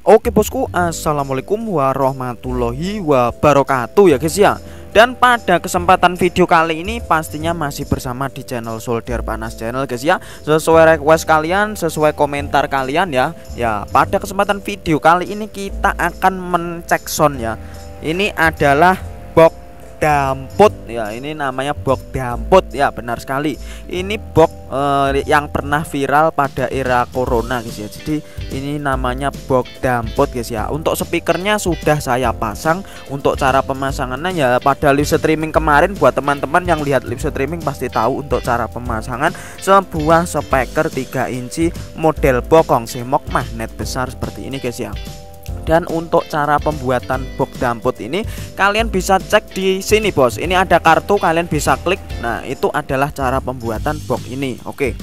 Oke bosku, assalamualaikum warahmatullahi wabarakatuh ya guys ya. Dan pada kesempatan video kali ini pastinya masih bersama di channel Solder Panas Channel guys ya. Sesuai request kalian, sesuai komentar kalian ya. Ya, pada kesempatan video kali ini kita akan mencek sound ya. Ini adalah box damput ya, ini namanya box damput ya, benar sekali. Ini box yang pernah viral pada era corona guys ya. Jadi ini namanya box damput guys ya. Untuk speakernya sudah saya pasang. Untuk cara pemasangannya ya pada live streaming kemarin, buat teman-teman yang lihat live streaming pasti tahu untuk cara pemasangan sebuah speaker 3 inci model bokong semok magnet besar seperti ini guys ya. Dan untuk cara pembuatan box damput ini kalian bisa cek di sini bos. Ini ada kartu, kalian bisa klik. Nah, itu adalah cara pembuatan box ini. Oke.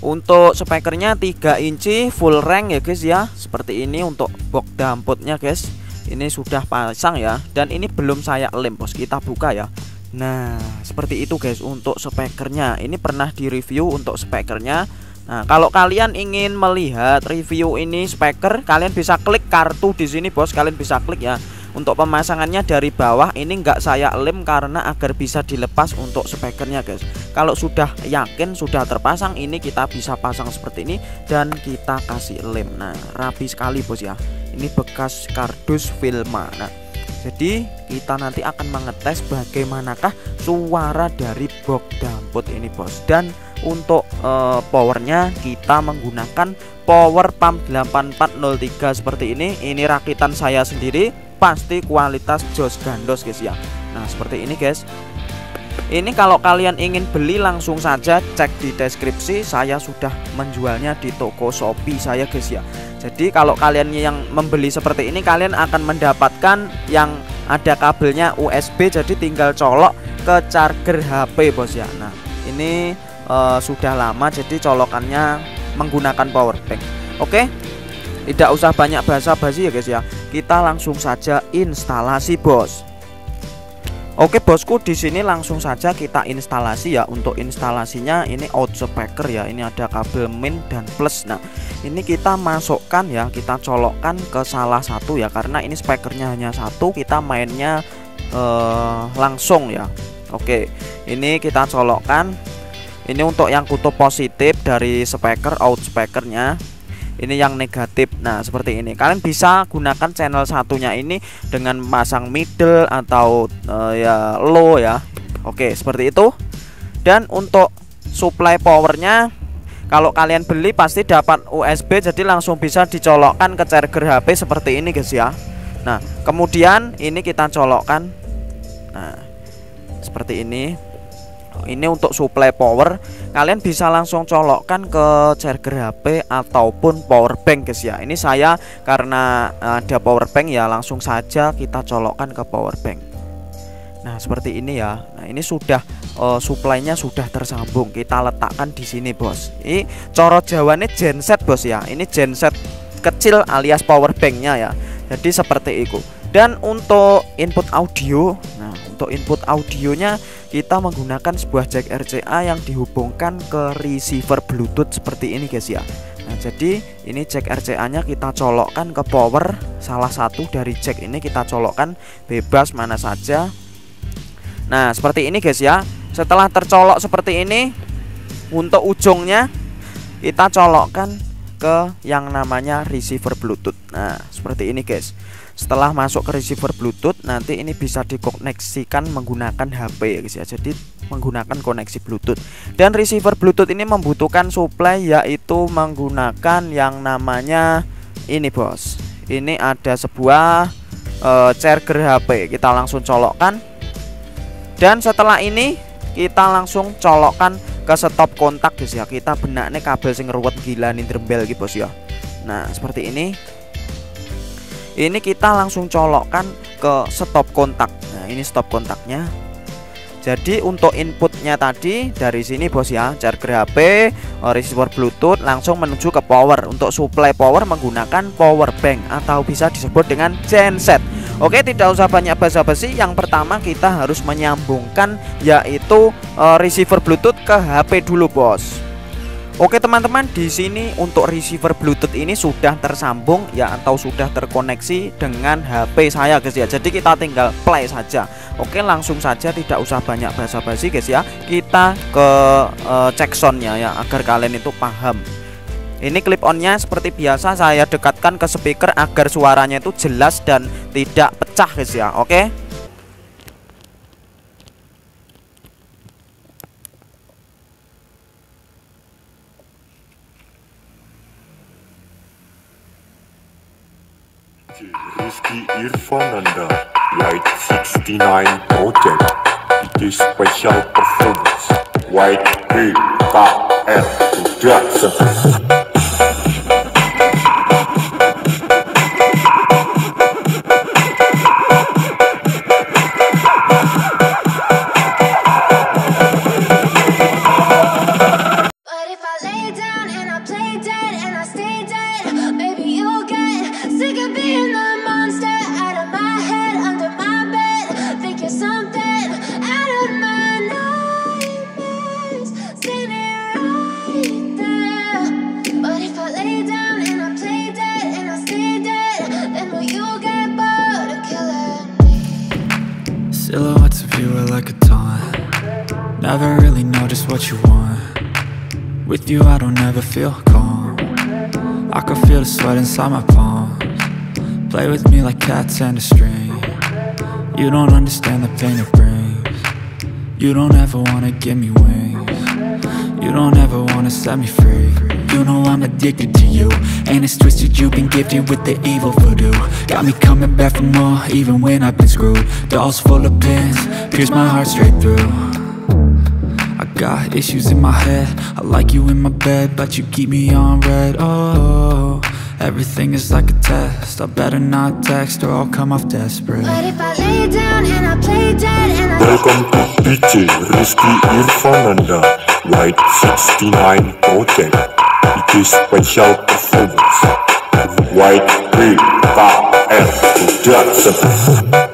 Untuk speakernya 3 inci full range ya guys ya. Seperti ini untuk box damputnya guys. Ini sudah pasang ya. Dan ini belum saya lem bos. Kita buka ya. Nah, seperti itu guys untuk speakernya. Ini pernah di review untuk speakernya. Nah, kalau kalian ingin melihat review ini speaker, kalian bisa klik kartu di sini bos. Kalian bisa klik ya. Untuk pemasangannya dari bawah ini nggak saya lem karena agar bisa dilepas untuk speakernya guys. Kalau sudah yakin sudah terpasang, ini kita bisa pasang seperti ini dan kita kasih lem. Nah, rapi sekali bos ya. Ini bekas kardus Filma. Nah, jadi kita nanti akan mengetes bagaimanakah suara dari box damput ini bos. Dan untuk powernya kita menggunakan power pump 8403 seperti ini. Ini rakitan saya sendiri, pasti kualitas jos gandos guys ya. Nah, seperti ini guys. Ini kalau kalian ingin beli langsung saja cek di deskripsi, saya sudah menjualnya di toko Shopee saya guys ya. Jadi kalau kalian yang membeli seperti ini, kalian akan mendapatkan yang ada kabelnya USB, jadi tinggal colok ke charger HP bos ya. Nah, ini sudah lama jadi colokannya menggunakan power bank. Oke, tidak usah banyak basa-basi ya guys ya. Kita langsung saja instalasi bos. Oke bosku, di sini langsung saja kita instalasi ya. Untuk instalasinya ini out speaker ya. Ini ada kabel min dan plus. Nah, ini kita masukkan ya, kita colokkan ke salah satu ya, karena ini speakernya hanya satu, kita mainnya langsung ya. Oke, ini kita colokkan. Ini untuk yang kutub positif dari speaker, out speakernya. Ini yang negatif. Nah, seperti ini. Kalian bisa gunakan channel satunya ini dengan pasang middle atau ya low ya. Oke, seperti itu. Dan untuk supply powernya, kalau kalian beli pasti dapat USB, jadi langsung bisa dicolokkan ke charger HP seperti ini guys ya. Nah, kemudian ini kita colokkan. Nah, seperti ini. Ini untuk supply power, kalian bisa langsung colokkan ke charger HP ataupun power bank guys ya. Ini saya karena ada power bank ya, langsung saja kita colokkan ke power bank. Nah, seperti ini ya. Nah, ini sudah supply-nya sudah tersambung. Kita letakkan di sini bos. Ini coro Jawane genset bos ya. Ini genset kecil alias power banknya ya. Jadi seperti itu. Dan untuk input audio, nah untuk input audionya kita menggunakan sebuah jack RCA yang dihubungkan ke receiver Bluetooth seperti ini guys ya. Nah, jadi ini jack RCA-nya kita colokkan ke power, salah satu dari jack ini kita colokkan bebas mana saja. Nah, seperti ini guys ya. Setelah tercolok seperti ini, untuk ujungnya kita colokkan ke yang namanya receiver Bluetooth. Nah, seperti ini guys. Setelah masuk ke receiver Bluetooth, nanti ini bisa dikoneksikan menggunakan HP ya guys ya. Jadi menggunakan koneksi Bluetooth. Dan receiver Bluetooth ini membutuhkan supply, yaitu menggunakan yang namanya ini bos. Ini ada sebuah charger HP. Kita langsung colokkan. Dan setelah ini kita langsung colokkan ke stop kontak guys ya. Kita benaknya kabel sing ruwet gila nih drembel gitu bos ya. Nah, seperti ini. Ini kita langsung colokkan ke stop kontak. Nah, ini stop kontaknya. Jadi untuk inputnya tadi dari sini bos ya, charger HP, receiver Bluetooth langsung menuju ke power. Untuk supply power menggunakan power bank atau bisa disebut dengan genset. Oke, tidak usah banyak basa-basi. Yang pertama kita harus menyambungkan yaitu receiver Bluetooth ke HP dulu bos. Oke teman-teman, di sini untuk receiver Bluetooth ini sudah tersambung ya, atau sudah terkoneksi dengan HP saya guys ya. Jadi kita tinggal play saja. Oke, langsung saja, tidak usah banyak basa-basi guys ya. Kita ke cek soundnya ya, agar kalian itu paham. Ini clip onnya seperti biasa saya dekatkan ke speaker agar suaranya itu jelas dan tidak pecah guys ya. Oke. Rizky Irfananda, White 69 Project. It is special performance. White BKR Production. Silhouettes of you are like a taunt. Never really know just what you want. With you I don't ever feel calm. I can feel the sweat inside my palms. Play with me like cats and a string. You don't understand the pain it brings. You don't ever wanna give me wings. You don't ever wanna set me free. You know I'm addicted to you, and it's twisted, you've been gifted with the evil voodoo. Got me coming back for more, even when I've been screwed. Dolls full of pins, pierce my heart straight through. I got issues in my head, I like you in my bed, but you keep me on red. Oh, everything is like a test, I better not text or I'll come off desperate. But if I lay down and I play dead and I... Welcome to DJ Rizky Irfananda, White 69 Project. It is special performance. White BKR Production.